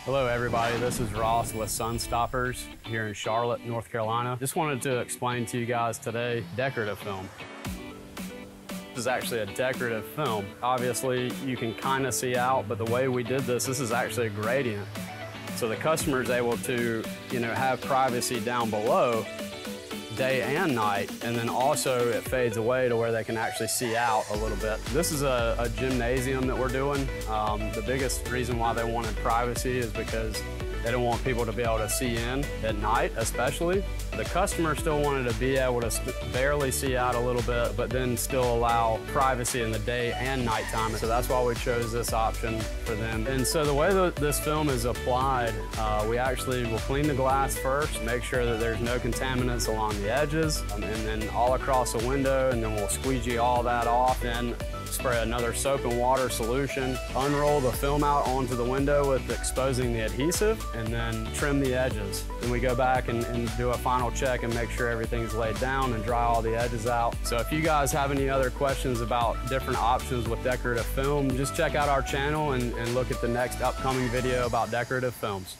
Hello everybody, this is Ross with Sunstoppers here in Charlotte, North Carolina. Just wanted to explain to you guys today decorative film. This is actually a decorative film. Obviously you can kind of see out, but the way we did this is actually a gradient. So the customer is able to, have privacy down below day and night, and then also it fades away to where they can actually see out a little bit. This is a gymnasium that we're doing. The biggest reason why they wanted privacy is because they don't want people to be able to see in at night, especially. The customer still wanted to be able to barely see out a little bit, but then still allow privacy in the day and nighttime. So that's why we chose this option for them. And so the way that this film is applied, we actually will clean the glass first, make sure that there's no contaminants along the edges, and then all across the window, and then we'll squeegee all that off. Then spray another soap and water solution, unroll the film out onto the window with exposing the adhesive, and then trim the edges. Then we go back and do a final check and make sure everything's laid down and dry all the edges out. So if you guys have any other questions about different options with decorative film, just check out our channel and look at the next upcoming video about decorative films.